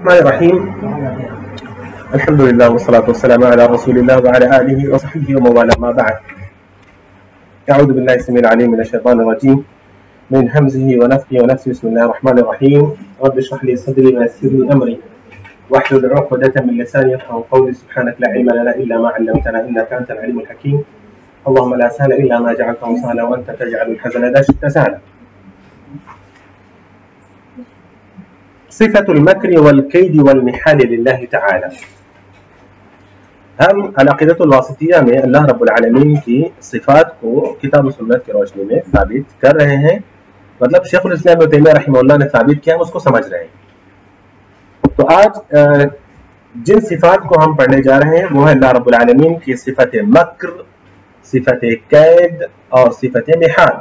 الرحمن الرحيم. الحمد لله والصلاة والسلام على رسول الله وعلى آله وصحبه ومن والاه، ما بعد. أعوذ بالله السميع العليم من الشيطان الرجيم من همزه ونفخه ونفسه. بسم الله الرحمن الرحيم. رب اشرح لي صدري ويسر لي أمري واحلل عقدة من لساني يفقهوا قولي. سبحانك لا علم لنا إلا ما علمتنا إنك أنت العليم الحكيم. اللهم لا سهل إلا ما جعلته سهلا وأنت تجعل الحزن إذا شئت سهلا. صفة المكر والكيد والمحال لله تعالی. ہم العقیدۃ الواسطیہ میں اللہ رب العالمین کی صفات کو کتاب و سنت کی روشنی میں ثابت کر رہے ہیں. مطلب شیخ الاسلام ابن تیمیہ رحمہ اللہ نے ثابت کیا، ہم اس کو سمجھ رہے ہیں. تو آج جن صفات کو ہم پڑھنے جا رہے ہیں وہ ہے اللہ رب العالمین کی صفت مکر، صفت قید اور صفت محال.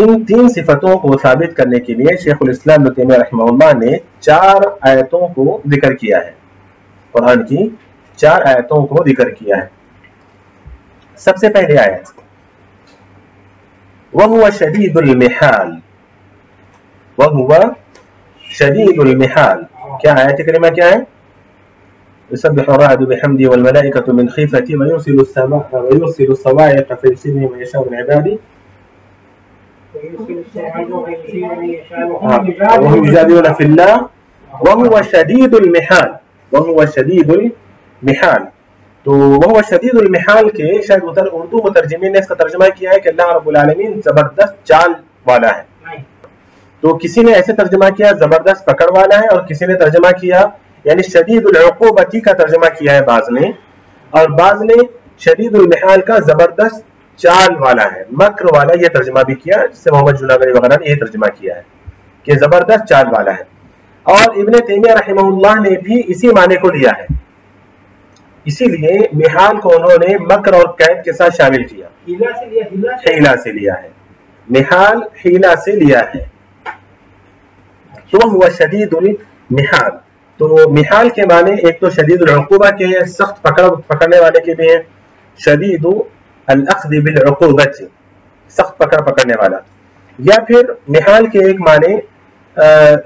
ان تین صفتوں کو ثابت کرنے کے لیے شیخ الاسلام ابن تیمیہ رحمہ اللہ نے 4 آیتوں کو ذکر کیا ہے. قرآن کی 4 آیتوں کو ذکر کیا ہے. سب سے پہلے آیت وَهُوَ شَدِيدُ الْمِحَالِ. وَهُوَ شَدِيدُ الْمِحَالِ. کیا آیت کریمہ کیا ہے؟ يُسَبِّحُ الرَّعْدُ بِحَمْدِهِ وَالْمَلَائِكَةُ مِنْ خِيفَتِهِ وَيُرْسِلُ الصَّوَاعِقَ فَيُصِيبُ مَن يَشَاءُ مِنْ عِبَادِهِ وَهُمْ يُجَادِلُونَ فِي اللَّهِ وَهُوَ شَدِيدُ الْمِحَالِ. وَهُوَ شَدِيدُ الْمِحَالِ. تو وَهُوَ شَدِيدُ الْمِحَالِ کے شاید اردو مترجمین نے اس کا ترجمہ کیا ہے کہ اللہ رب العالمین زبردست چال والا ہے. تو کسی نے ایسے ترجمہ کیا زبردست پکڑ والا ہے، اور کسی نے ترجمہ کیا یعنی شدید العقوبتی کا ترجمہ کیا ہے بعض نے، اور بعض نے شدید المحال کا زبردست چال والا ہے، مکر والا، یہ ترجمہ بھی کیا، جس سے محمد جناگری وغیرہ نے یہ ترجمہ کیا ہے کہ زبردست چال والا ہے. اور ابن تیمیہ رحمہ اللہ نے بھی اسی معنی کو لیا ہے، اسی لیے محال کو انہوں نے مکر اور قید کے ساتھ شامل کیا. حیلہ سے لیا ہے، محال حیلہ سے لیا ہے. تو وہ شدید المحال. تو محال کے معنی ایک تو شدید العقوبہ کے ہیں، سخت پکڑنے والے کے بھی ہیں، شدید الاخذ بالعقوبۃ، سخت پکڑنے والا. یا پھر محال کے ایک معنی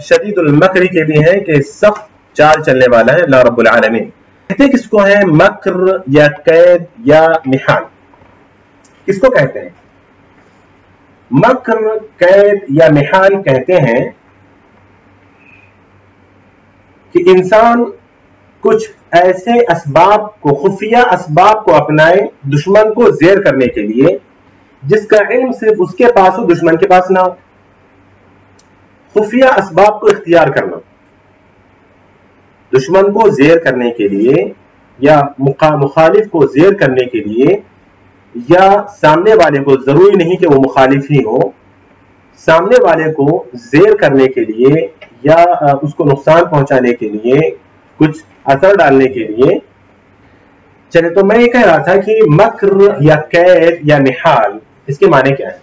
شدید المکر کے بھی ہیں کہ سخت چال چلنے والا ہے اللہ رب العالمین. کہتے کس کو ہے؟ مکر یا قید یا محال. کس کو کہتے ہیں؟ مکر، قید یا محال کہتے ہیں کہ انسان کچھ ایسے اسباب کو، خفیہ اسباب کو اپنائے دشمن کو زیر کرنے کے لیے جس کا علم صرف اس کے پاس ہو، دشمن کے پاس نہ ہو. خفیہ اسباب کو اختیار کرنا دشمن کو زیر کرنے کے لیے، یا مخالف کو زیر کرنے کے لیے، یا سامنے والے کو، ضروری نہیں کہ وہ مخالف ہی ہو، سامنے والے کو زیر کرنے کے لیے یا اس کو نقصان پہنچانے کے لیے، کچھ اثر ڈالنے کے لیے. چلے تو میں یہ کہہ رہا تھا کہ مکر یا قید یا محال اس کے معنی کیا ہے؟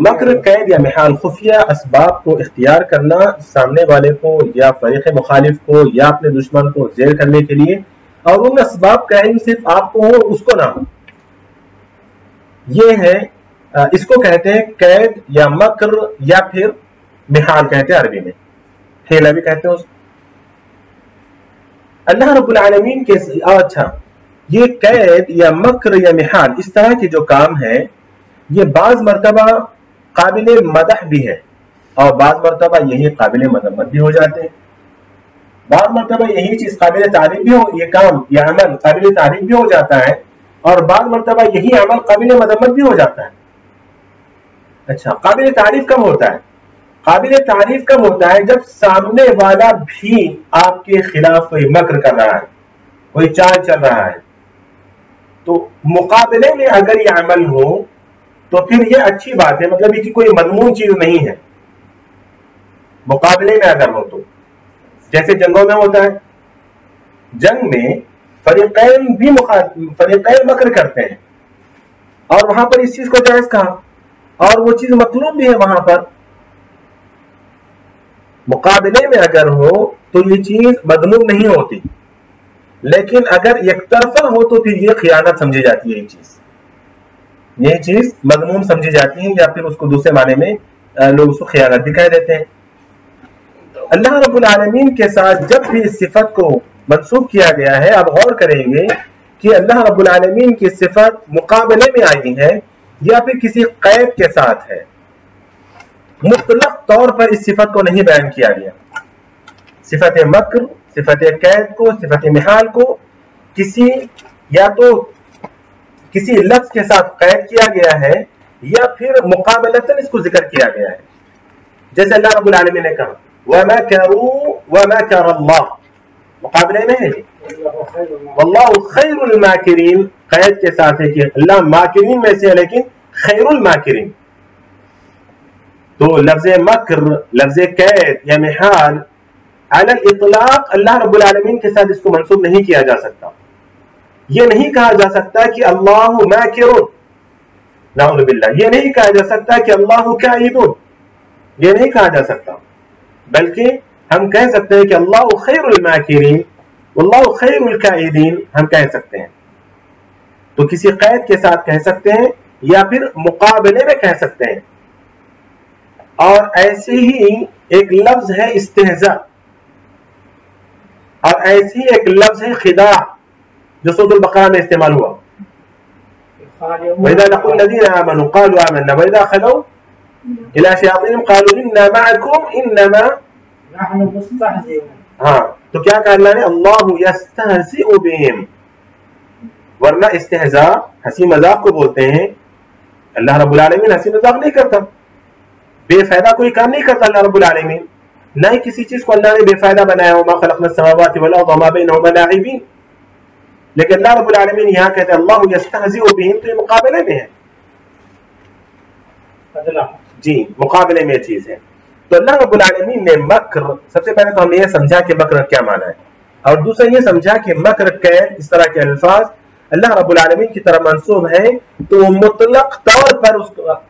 مکر، قید یا محال خفیہ اسباب کو اختیار کرنا سامنے والے کو یا فریق مخالف کو یا اپنے دشمن کو زیر کرنے کے لیے، اور ان اسباب کا علم صرف آپ کو ہو، اس کو نہ ہو. یہ ہے، اس کو کہتے ہیں قید یا مکر یا پھر محال کہتے ہیں عربی میں، حیلہ بھی کہتے ہیں اس. اللہ رب العالمین کے اچھا یہ قید یا مکر یا محال اس طرح کے جو کام ہے، یہ بعض مرتبہ قابل مدح بھی ہے اور بعض مرتبہ یہی قابل مذمت بھی ہو جاتے ہیں. بعض مرتبہ یہی چیز قابل تعریف بھی ہو، یہ کام یا عمل قابل تعریف بھی ہو جاتا ہے، اور بعض مرتبہ یہی عمل قابل مذمت بھی ہو جاتا ہے. اچھا، قابل تعریف کب ہوتا ہے؟ قابل تعریف کب ہوتا ہے؟ جب سامنے والا بھی آپ کے خلاف کوئی مکر کر رہا ہے، کوئی چال چل رہا ہے. تو مقابلے میں اگر یہ عمل ہو تو پھر یہ اچھی بات ہے، مطلب یہ کوئی مذموم چیز نہیں ہے. مقابلے میں اگر ہو تو جیسے جنگوں میں ہوتا ہے، جنگ میں فریقین مکر کرتے ہیں، اور وہاں پر اس چیز کو جائز کہا، اور وہ چیز مطلوب بھی ہے وہاں پر. مقابلے میں اگر ہو تو یہ چیز مذموم نہیں ہوتی، لیکن اگر یک طرفہ ہو تو پھر یہ خیانت سمجھی جاتی ہے. یہ چیز مذموم سمجھی جاتی ہے، یا پھر اس کو دوسرے معنی میں لوگ اس کو خیانت بھی کہہ دیتے ہیں. اللہ رب العالمین کے ساتھ جب بھی اس صفت کو منسوب کیا گیا ہے، آپ غور کریں گے کہ اللہ رب العالمین کی صفت مقابلے میں آئی ہے یا پھر کسی قید کے ساتھ ہے، مطلق طور پر اس صفت کو نہیں بیان کیا گیا۔ صفت مکر، صفت قید کو، صفت محال کو کسی یا تو کسی لفظ کے ساتھ قید کیا گیا ہے یا پھر مقابلتاً اس کو ذکر کیا گیا ہے، جیسے اللہ رب العالمین نے کہا وَمَكَرُوا وَمَكَرَ اللَّهُ، مقابلے میں ہے وَاللَّهُ خَيْرُ الْمَاكِرِينَ، قید کے ساتھ ہے کہ اللہ ماکرین میں سے ہے لیکن خیر الماکرین۔ تو لفظ مکر، لفظ قید یا محال علی الاطلاق اللہ رب العالمین کے ساتھ اس کو منسوب نہیں کیا جا سکتا۔ یہ نہیں کہا جا سکتا کہ اللہ ماکر، نعوذ باللہ، یہ نہیں کہا جا سکتا کہ اللہ کائد، یہ نہیں کہا جا سکتا، بلکہ ہم کہہ سکتے ہیں کہ اللہ خیر الماکرین واللہ خیر القائدین، ہم کہہ سکتے ہیں۔ تو کسی قید کے ساتھ کہہ سکتے ہیں یا پھر مقابلے میں کہہ سکتے ہیں۔ اور ایسے ہی ایک لفظ ہے استہزاء، اور ایسی ہی ایک لفظ ہے خداع جو سورۃ البقرہ میں استعمال ہوا، وَإِذَا لَقُوا الَّذِينَ آمَنُوا قَالُوا آمَنَّا وَإِذَا خَلَوْا إِلَىٰ شَيَاطِينِهِمْ قَالُوا إِنَّا مَعَكُمْ إِنَّمَا نحن مستهزئون۔ ہاں، تو کیا کہا اللہ نے؟ اللہ یستہزئ بہم، ورنہ استہزاء ہنسی مذاق کو بولتے ہیں۔ اللہ رب العالمین ہنسی مذاق نہیں کرتا، بے فائدہ کوئی کام نہیں کرتا اللہ رب العالمین، نہ ہی کسی چیز کو اللہ نے بے فائدہ بنایا، وما خلقنا السماوات والارض وما بینہما لاعبین۔ لیکن اللہ رب العالمین یہاں کہتے ہیں اللہ یستہزئ بہم، تو یہ مقابلے میں ہے، جی مقابلے میں چیز ہے۔ تو اللہ رب العالمین نے مکر، سب سے پہلے تو ہم نے یہ سمجھا کہ مکر کیا معنی ہے، اور دوسرا یہ سمجھا کہ مکر قید اس طرح کے الفاظ اللہ رب العالمین کی طرف منسوب ہیں تو مطلق طور پر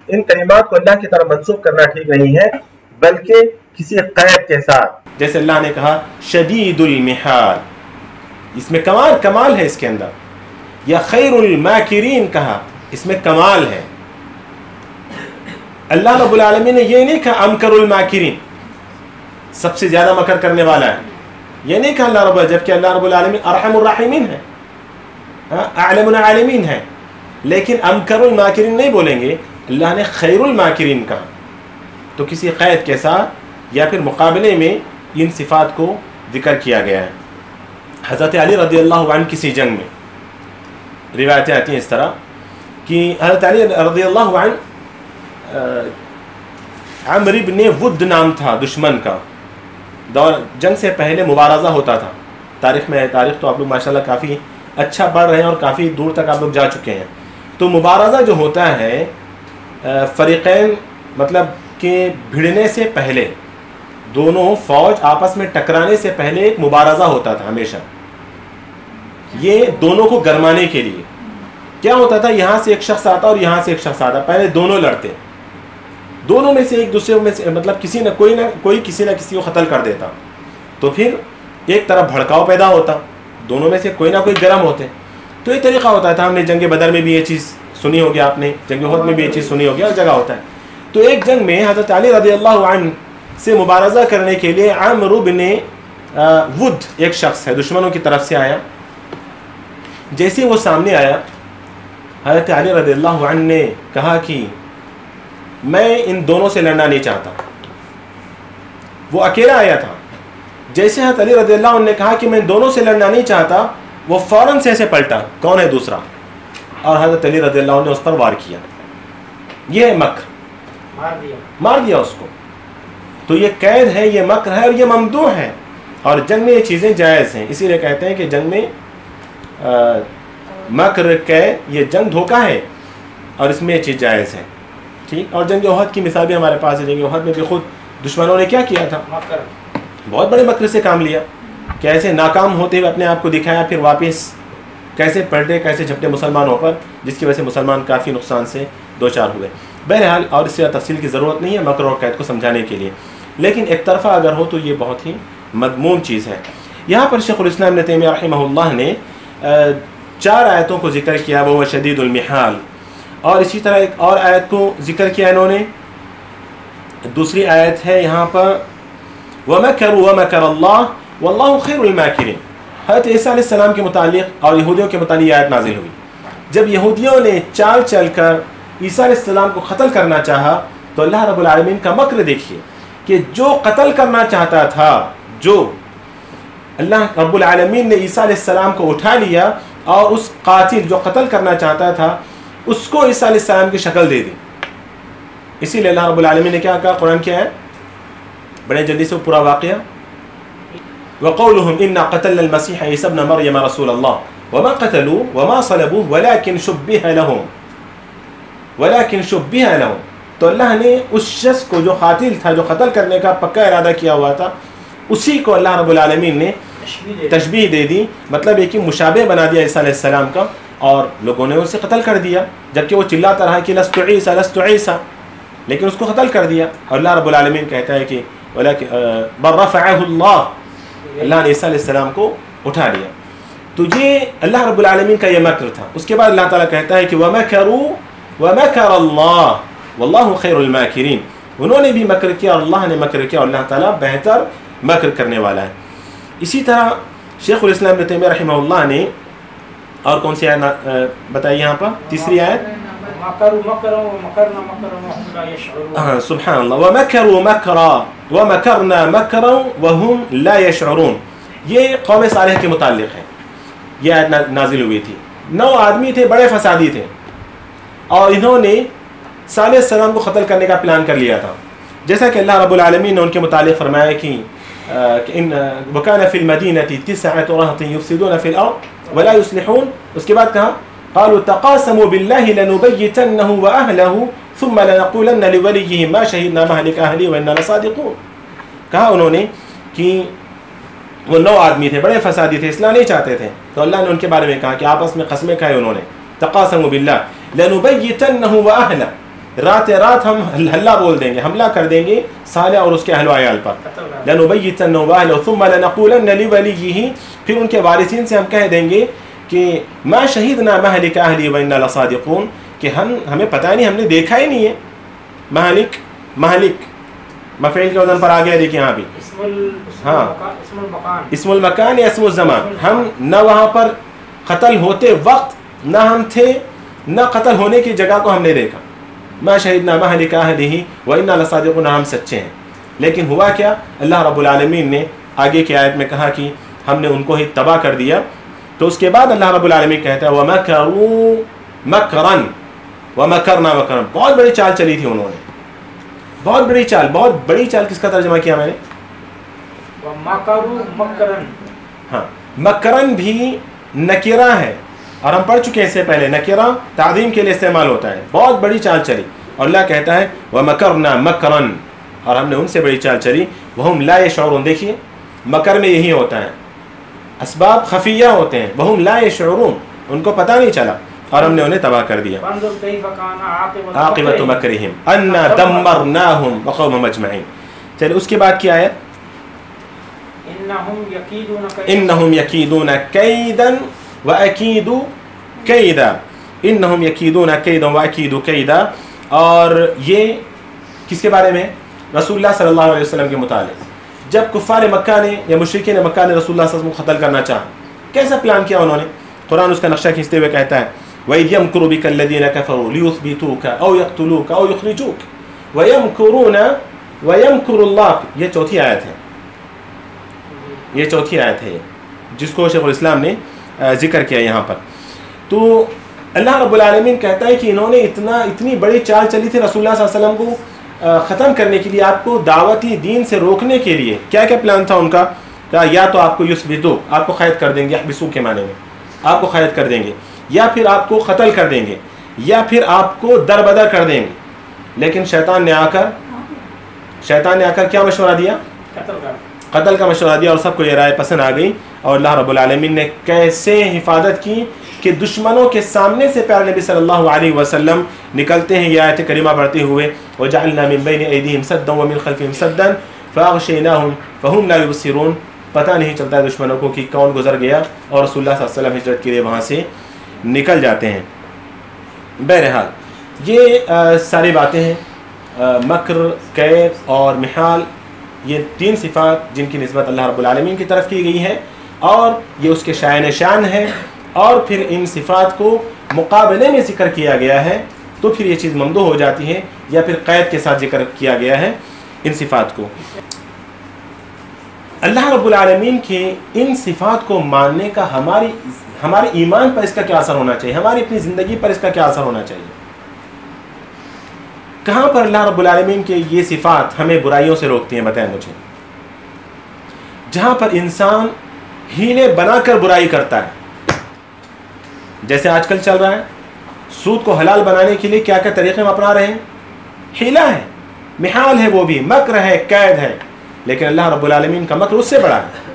ان کلمات کو اللہ کی طرف منسوب کرنا ٹھیک نہیں ہے، بلکہ کسی قید کے ساتھ، جیسے اللہ نے کہا شدید المحال، اس میں کمال ہے اس کے اندر، یا خیر الماکرین کہا، اس میں کمال ہے۔ اللہ رب العالمین نے یہ نہیں کہا امکر الماکرین، سب سے زیادہ مکر کرنے والا ہے، یہ نہیں کہا اللہ رب، جبکہ اللہ رب العالمین ارحم الراحمین ہے، اعلم العالمین ہے، لیکن امکر الماکرین نہیں بولیں گے، اللہ نے خیر الماکرین کہا۔ تو کسی قید کے ساتھ یا پھر مقابلے میں ان صفات کو ذکر کیا گیا ہے۔ حضرت علی رضی اللہ عنہ کسی جنگ میں، روایتیں آتی ہیں اس طرح کہ حضرت علی رضی اللہ عنہ عمرو بن ود نام تھا دشمن کا، دور جنگ سے پہلے مبارزہ ہوتا تھا، تاریخ میں ہے، تاریخ تو آپ لوگ ماشاءاللہ کافی اچھا پڑھ رہے ہیں اور کافی دور تک آپ لوگ جا چکے ہیں۔ تو مبارزہ جو ہوتا ہے فریقین، مطلب کہ بھڑنے سے پہلے، دونوں فوج آپس میں ٹکرانے سے پہلے ایک مبارزہ ہوتا تھا ہمیشہ، یہ دونوں کو گرمانے کے لیے۔ کیا ہوتا تھا؟ یہاں سے ایک شخص آتا اور یہاں سے ایک شخص آتا، پہلے دونوں لڑتے، دونوں میں سے ایک دوسرے میں سے مطلب کسی نہ کوئی کسی نہ کسی کو قتل کر دیتا، تو پھر ایک طرف بھڑکاؤ پیدا ہوتا، دونوں میں سے کوئی نہ کوئی گرم ہوتے۔ تو یہ طریقہ ہوتا تھا، ہم نے جنگ بدر میں بھی یہ چیز سنی ہوگی، آپ نے جنگ احد میں بھی یہ چیز سنی ہوگی، ہر جگہ ہوتا ہے۔ تو ایک جنگ میں حضرت علی رضی اللہ عنہ سے مبارزہ کرنے کے لیے عمرو بن ود ایک شخص ہے، دشمنوں کی طرف سے آیا۔ جیسے وہ سامنے آیا، حضرت علی رضی اللہ عنہ نے کہا کہ میں ان دونوں سے لڑنا نہیں چاہتا، وہ اکیلا آیا تھا۔ جیسے حضرت علی رضی اللہ عنہ نے کہا کہ میں ان دونوں سے لڑنا نہیں چاہتا، وہ فوراً سے ایسے پلٹا، کون ہے دوسرا، اور حضرت علی رضی اللہ عنہ نے اس پر وار کیا۔ یہ ہے مکر، مار دیا اس کو۔ تو یہ قید ہے، یہ مکر ہے، اور یہ ممدوح ہے، اور جنگ میں یہ چیزیں جائز ہیں۔ اسی لیے کہتے ہیں کہ جنگ میں مکر قید، یہ جنگ دھوکہ ہے، اور اس میں یہ چیز جائز ہے، ٹھیک۔ اور جنگ احد کی مثال بھی ہمارے پاس ہے۔ جنگ احد میں بھی خود دشمنوں نے کیا کیا تھا؟ بہت بڑے مکر سے کام لیا، کیسے ناکام ہوتے ہوئے اپنے آپ کو دکھایا، پھر واپس کیسے پلٹے، کیسے جھپٹے مسلمانوں پر، جس کی وجہ سے مسلمان کافی نقصان سے دوچار ہوئے۔ بہرحال، اور اس سے تفصیل کی ضرورت نہیں ہے مکر اور قید کو سمجھانے کے لیے، لیکن ایک طرفہ اگر ہو تو یہ بہت ہی مذموم چیز ہے۔ یہاں پر شیخ الاسلام ابن تیمیہ رحمہ اللہ نے 4 آیتوں کو ذکر کیا، وہ شدید المحال، اور اسی طرح ایک اور آیت کو ذکر کیا انہوں نے۔ دوسری آیت ہے یہاں پر وَمَكَرُوا وَمَكَرَ اللَّهُ وَاللَّهُ خَيْرُ الْمَاكِرِينَ. حضرت عیسیٰ علیہ السلام کے متعلق اور یہودیوں کے متعلق یہ آیت نازل ہوئی. جب یہودیوں نے چال چل کر عیسیٰ علیہ السلام کو قتل کرنا چاہا تو اللہ رب العالمین کا مکر دیکھیے کہ جو قتل کرنا چاہتا تھا، جو اللہ رب العالمین نے عیسیٰ علیہ السلام کو اٹھا لیا اور اس قاتل جو قتل کرنا چاہتا تھا اس کو عیسیٰ علیہ السلام کی شکل دے دی. اسی لیے اللہ رب العالمین نے کیا کہا؟ قرآن کیا ہے؟ بڑے جلدی سے پورا واقعہ. وَقَوْلُهُمْ إِنَّا قَتَلْنَا الْمَسِيحَ عِيسَى ابْنَ مَرْيَمَ رَسُولَ اللَّهِ وَمَا قَتَلُوهُ وَمَا صَلَبُوهُ وَلَكِنْ شُبِّهَ لَهُمْ. تو اللہ نے اس شخص کو جو قاتل تھا، جو قتل کرنے کا پکا ارادہ کیا ہوا تھا، اسی کو اللہ رب العالمین نے تشبیہ دے دی. مطلب ہے کہ مشابہ بنا دیا عیسیٰ علیہ السلام کا، اور لوگوں نے اسے قتل کر دیا جبکہ وہ چلاتا رہا کہ لست عیسیٰ لست عیسیٰ، لیکن اس کو قتل کر دیا. اور اللہ رب العالمین کہتا ہے کہ بل رفعہ اللہ نے عیسیٰ علیہ السلام کو اٹھا لیا. تو یہ اللہ رب العالمین کا یہ مکر تھا. اس کے بعد اللہ تعالیٰ کہتا ہے کہ وَمَكَرُوا وَمَكَرَ اللَّهُ وَاللَّهُ خَيْرُ الْمَاكِرِينَ. انہوں نے بھی مکر کیا اور اللہ نے مکر کیا، اور اللہ تعالیٰ بہتر مکر کرنے والا ہے. اسی طرح شیخ الاسلام ابن تیمیہ رحمہ اللہ نے اور کون سی آیت بتائی یہاں پر؟ تیسری آیت. سبحان اللہ. وَمَكَرُوا مَكْرًا وَمَكَرْنَا مَكْرًا وَهُمْ لَا يَشْعُرُونَ. یہ قوم صالح کے متعلق ہے، یہ آیت نازل ہوئی تھی. 9 آدمی تھے، بڑے فسادی تھے، اور انہوں نے صالح السلام کو قتل کرنے کا پلان کر لیا تھا. جیسا کہ اللہ رب العالمین نے ان کے متعلق فرمایا کہ وَكَانَ فِي الْمَدِينَةِ 9 رَهْطٍ يُفْسِدُونَ فِي الْأَرْضِ وَلَا يُصْلِحُونَ. اس کے بعد کہا قالوا تقاسموا بالله لنبيتنه وأهله ثم لنقولن لوليه ما شهدنا مهلك أهله وإنا لصادقون. کہا انہوں نے کہ وہ 9 آدمی تھے، بڑے فسادی تھے، اصلاح نہیں چاہتے تھے، تو اللہ نے ان کے بارے میں کہا کہ آپس میں قسمیں کھائے انہوں نے. تقاسموا بالله لنبيتنه وأهله. رات ہم حملہ بول دیں گے، حملہ کر دیں گے صالح اور اس کے اہل و عیال پر. لنبيتنه وأهله ثم لنقولن لوليه. پھر ان کے وارثین سے ہم کہہ دیں گے کہ ما شہیدنا مہلک اہلی وإنا لصادقون، کہ ہمیں پتہ نہیں، ہم نے دیکھا ہی نہیں ہے. مہلک مفعول کے وزن پر آ گیا، دیکھیں یہاں بھی ہاں اسم المکان یا اسم الزمان. ہم نہ وہاں پر قتل ہوتے وقت نہ ہم تھے، نہ قتل ہونے کی جگہ کو ہم نے دیکھا. ما شہیدنا مہلک اہلہ وإنا لصادقون، ہم سچے ہیں. لیکن ہوا کیا؟ اللہ رب العالمین نے آگے کی آیت میں کہا کہ ہم نے ان کو ہی تباہ کر دیا. تو اس کے بعد اللہ رب العالمین کہتا ہے وَمَكَرُوا مَكْرًا وَمَكَرْنَا مَكْرًا. بہت بڑی چال چلی تھی انہوں نے، بہت بڑی چال. بہت بڑی چال کس کا ترجمہ کیا میں نے؟ ہاں، مکرن بھی نکرہ ہے، اور ہم پڑھ چکے ہیں اس سے پہلے. نکرہ تعظیم کے لیے استعمال ہوتا ہے. بہت بڑی چال چلی، اور اللہ کہتا ہے وَمَكَرْنَا مَكْرًا، اور ہم نے ان سے بڑی چال چلی. وَهُمْ لَا يَشْعُرُونَ. دیکھیے مکر میں یہی ہوتا ہے، اسباب خفیہ ہوتے ہیں. وَهُمْ لَا يَشْعُرُونَ، ان کو پتہ نہیں چلا، اور ہم نے انہیں تباہ کر دیا. عاقبۃ مکرہم انا دمرناہم وقومہم اجمعین. چلے اس کے بعد کیا ہے؟ انہم یکیدون کیدا واکید کیدا. انہم یکیدون کیدا واکید کیدا. اور یہ کس کے بارے میں؟ رسول اللہ صلی اللہ علیہ وسلم کے متعلق. جب کفار مکہ نے یا مشرکین مکہ نے رسول اللہ صلی اللہ علیہ وسلم کو قتل کرنا چاہا، کیسا پلان کیا انہوں نے؟ قرآن اس کا نقشہ کھینچتے ہوئے کہتا ہے وَإِذْ يَمْكُرُ بِكَ الَّذِينَ كَفَرُوا لِيُثْبِتُوكَ أَوْ يَقْتُلُوكَ أَوْ يُخْرِجُوكَ وَيَمْكُرُونَ وَيَمْكُرُ اللَّهُ. یہ چوتھی آیت ہے، یہ چوتھی آیت ہے جس کو شیخ الاسلام نے ذکر کیا یہاں پر. تو اللہ رب العالمین کہتا ہے کہ انہوں نے اتنی بڑی چال چلی تھی رسول اللہ صلی اللہ علیہ وسلم کو ختم کرنے کے لیے، آپ کو دعوتی دین سے روکنے کے لیے. کیا کیا پلان تھا ان کا؟ کہا یا تو آپ کو یثبتو، آپ کو قید کر دیں گے، یحبسو کے معنی میں آپ کو قید کر دیں گے، یا پھر آپ کو قتل کر دیں گے، یا پھر آپ کو دربدر کر دیں گے. لیکن شیطان نے آ کر کیا مشورہ دیا؟ قتل کا مشورہ دیا، اور سب کو یہ رائے پسند آ گئی. اور اللہ رب العالمین نے کیسے حفاظت کی کہ دشمنوں کے سامنے سے پیارے نبی صلی اللہ علیہ وسلم نکلتے ہیں یہ آیت کریمہ پڑھتے ہوئے وَجَعَلْنَا مِن بَيْنِ أَيْدِيهِمْ سَدًّا وَمِن خَلْفِهِمْ سَدًّا فَأَغْشَيْنَاهُمْ فَهُمْ لَا يُبْصِرُونَ. پتہ نہیں چلتا ہے دشمنوں کو کہ کون گزر گیا، اور رسول اللہ صلی اللہ علیہ وسلم ہجرت کے لیے وہاں سے نکل جاتے ہیں. بہرحال یہ ساری باتیں ہیں، مکر، کید اور محال، یہ 3 صفات جن کی نسبت اللہ رب العالمین کی طرف کی گئی ہے اور یہ اس کے شائن شان ہے، اور پھر ان صفات کو مقابلے میں ذکر کیا گیا ہے تو پھر یہ چیز ممدوح ہو جاتی ہے، یا پھر قید کے ساتھ ذکر کیا گیا ہے ان صفات کو۔ اللہ رب العالمین کے ان صفات کو ماننے کا ہمارے ایمان پر اس کا کیا اثر ہونا چاہیے، ہماری اپنی زندگی پر اس کا کیا اثر ہونا چاہیے؟ کہاں پر اللہ رب العالمین کے یہ صفات ہمیں برائیوں سے روکتی ہیں؟ بتائیں مجھے۔ جہاں پر انسان ہیلے بنا کر برائی کرتا ہے، جیسے آج کل چل رہا ہے، سود کو حلال بنانے کے لیے کیا کیا طریقے ہم اپنا رہے ہیں؟ ہیلا ہے، محال ہے، وہ بھی مکر ہے، قید ہے، لیکن اللہ رب العالمین کا مکر اس سے بڑا ہے۔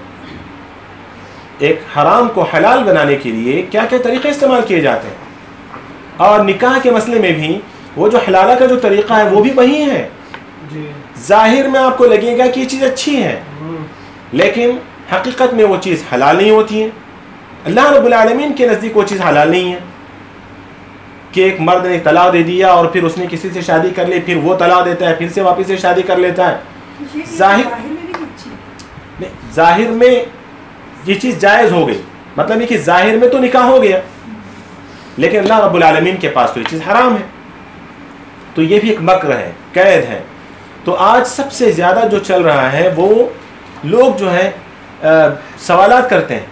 ایک حرام کو حلال بنانے کے لیے کیا کیا طریقے استعمال کیے جاتے ہیں، اور نکاح کے مسئلے میں بھی وہ جو حلالہ کا جو طریقہ ہے وہ بھی وہی ہے۔ ظاہر میں آپ کو لگے گا کہ یہ چیز اچھی ہے، لیکن حقیقت میں وہ چیز حلال نہیں ہوتی ہے۔ اللہ رب العالمین کے نزدیک وہ چیز حلال نہیں ہے کہ ایک مرد نے طلاق دے دیا اور پھر اس نے کسی سے شادی کر لی، پھر وہ طلاق دیتا ہے، پھر سے واپس سے شادی کر لیتا ہے۔ ظاہر میں یہ چیز جائز ہو گئی، مطلب یہ کہ ظاہر میں تو نکاح ہو گیا، لیکن اللہ رب العالمین کے پاس تو یہ چیز حرام ہے، تو یہ بھی ایک مکر ہے، قید ہے۔ تو آج سب سے زیادہ جو چل رہا ہے وہ لوگ جو ہے سوالات کرتے ہیں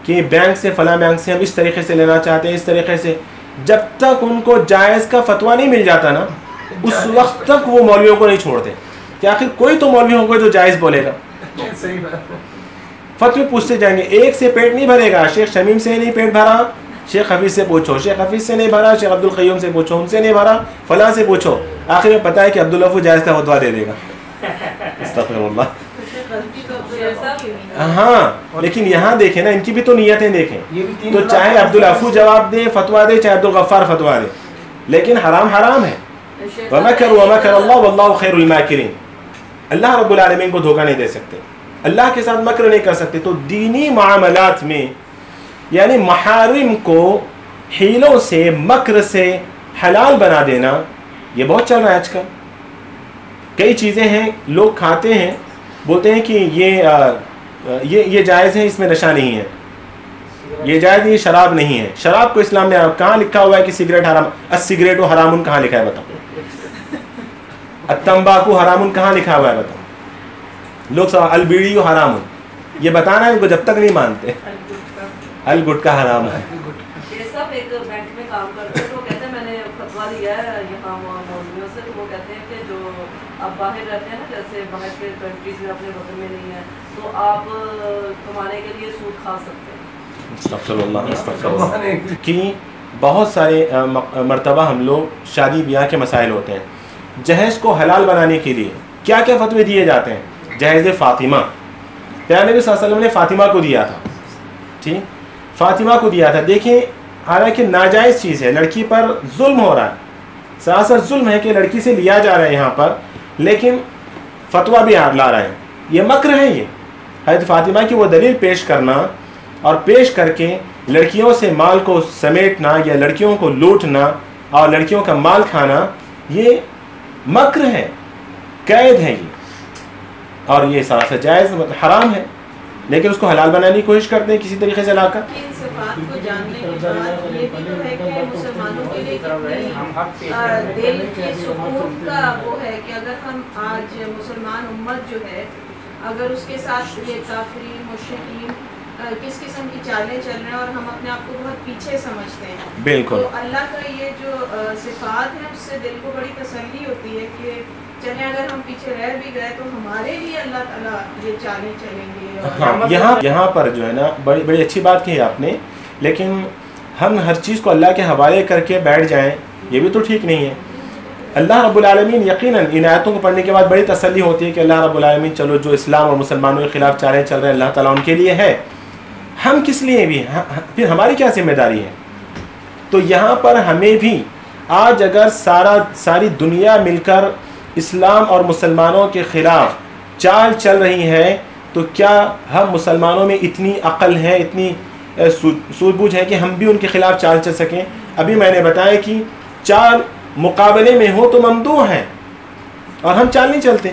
کہ بینک سے، فلاں بینک سے ہم اس طریقے سے لینا چاہتے ہیں، اس طریقے سے، جب تک ان کو جائز کا فتویٰ نہیں مل جاتا نا، اس وقت تک وہ مولویوں کو نہیں چھوڑتے کہ آخر کوئی تو مولوی ہوگا جو جائز بولے گا۔ فتوی پوچھتے جائیں گے، ایک سے پیٹ نہیں بھرے گا، شیخ شمیم سے نہیں پیٹ بھرا، شیخ حفیظ سے پوچھو، شیخ حفیظ سے نہیں بھرا، شیخ عبدالقیوم سے پوچھو، ان سے نہیں بھرا، فلاں سے پوچھو، آخر میں پتہ ہے کہ عبداللفو جائز کا فتویٰ دے دے گا۔ استغفر اللہ۔ ہاں، لیکن یہاں دیکھیں نا، ان کی بھی تو نیتیں دیکھیں، تو چاہے عبدالعفو جواب دے، فتویٰ دے، چاہے عبدالغفار فتویٰ دے، لیکن حرام حرام ہے۔ وَمَكَرُوا وَمَكَرَ اللَّهُ وَاللَّهُ خَيْرُ الْمَاكِرِينَ۔ اللہ رب العالمین کو دھوکہ نہیں دے سکتے، اللہ کے ساتھ مکر نہیں کر سکتے۔ تو دینی معاملات میں یعنی محارم کو حیلوں سے، مکر سے حلال بنا دینا، یہ بہت چل رہا ہے آج کل۔ کئی چیزیں ہیں لوگ کھاتے ہیں، بولتے ہیں کہ یہ جائز ہے، اس میں نشہ نہیں ہے، یہ جائز نہیں، شراب نہیں ہے۔ شراب کو اسلام میں کہاں لکھا ہوا ہے کہ سگریٹ حرام؟ السگریٹ و حرام کہاں لکھا ہے بتاؤ؟ التمباکو حرام کہاں لکھا ہوا ہے بتاؤ؟ لوگ سوال البیڑی و حرام، یہ بتانا ہے ان کو جب تک نہیں مانتے۔ الگٹکا حرام ہے۔ یہ سب ایک بینک میں کام کرتے ہیں، تو کہتے ہیں میں نے فتویٰ لیا ہے یہاں مولویوں سے، وہ کہتے ہیں کہ جو آپ باہر رہتے ہیں نا، جیسے باہر کے کنٹریز میں اپنے وطن میں نہیں ہے، تو آپ کمانے کے لیے سود کھا سکتے ہیں۔ استغفر اللہ، استغفر اللہ۔ کہ بہت سارے مرتبہ ہم لوگ شادی بیاہ کے مسائل ہوتے ہیں، جہیز کو حلال بنانے کے لیے کیا کیا فتوے دیے جاتے ہیں؟ جہیز فاطمہ، پیارے نبی صلی اللہ علیہ وسلم نے فاطمہ کو دیا تھا، ٹھیک، فاطمہ کو دیا تھا۔ دیکھیں، حالانکہ ناجائز چیز ہے، لڑکی پر ظلم ہو رہا ہے، سراسر ظلم ہے کہ لڑکی سے لیا جا رہا ہے یہاں پر، لیکن فتویٰ بھی لا رہے ہیں، یہ مکر ہے۔ یہ حضرت فاطمہ کی وہ دلیل پیش کرنا اور پیش کر کے لڑکیوں سے مال کو سمیٹنا یا لڑکیوں کو لوٹنا اور لڑکیوں کا مال کھانا، یہ مکر ہے، قید ہے یہ، اور یہ سراسر جائز حرام ہے، لیکن اس کو حلال بنانے کی کوشش کرتے ہیں کسی طریقے سے لا کر۔ ان صفات کو جاننے کے بعد یہ بھی تو ہے کہ مسلمانوں کے لیے کتنی دل کے سکون کا وہ ہے کہ اگر ہم آج مسلمان امت جو ہے، اگر اس کے ساتھ یہ کافرین، مشرکین کس قسم کی چالیں چل رہے ہیں اور ہم اپنے آپ کو بہت پیچھے سمجھتے ہیں، بالکل، تو اللہ کا یہ جو صفات ہیں اس سے دل کو بڑی تسلی ہوتی ہے کہ چلیں اگر ہم پیچھے رہ بھی گئے تو ہمارے لیے اللہ تعالیٰ یہ چالیں چلیں گے۔ ہاں، یہاں پر جو ہے نا بڑی اچھی بات کہی آپ نے، لیکن ہم ہر چیز کو اللہ کے حوالے کر کے بیٹھ جائیں، یہ بھی تو ٹھیک نہیں ہے۔ اللہ رب العالمین یقیناً ان آیتوں کو پڑھنے کے بعد بڑی تسلی ہوتی ہے کہ اللہ رب العالمین چلو جو اسلام اور مسلمانوں کے خلاف چالیں چل رہے ہیں اللہ تعالیٰ ان کے لیے ہے، ہم کس لیے بھی، پھر ہماری کیا ذمہ داری ہے؟ تو یہاں پر ہمیں بھی آج اگر ساری دنیا مل کر اسلام اور مسلمانوں کے خلاف چال چل رہی ہے، تو کیا ہم مسلمانوں میں اتنی عقل ہے، اتنی سود بوجھ ہے کہ ہم بھی ان کے خلاف چال چل سکیں؟ ابھی میں نے بتایا کہ چال مقابلے میں ہو تو ممدوح ہے، اور ہم چال نہیں چلتے۔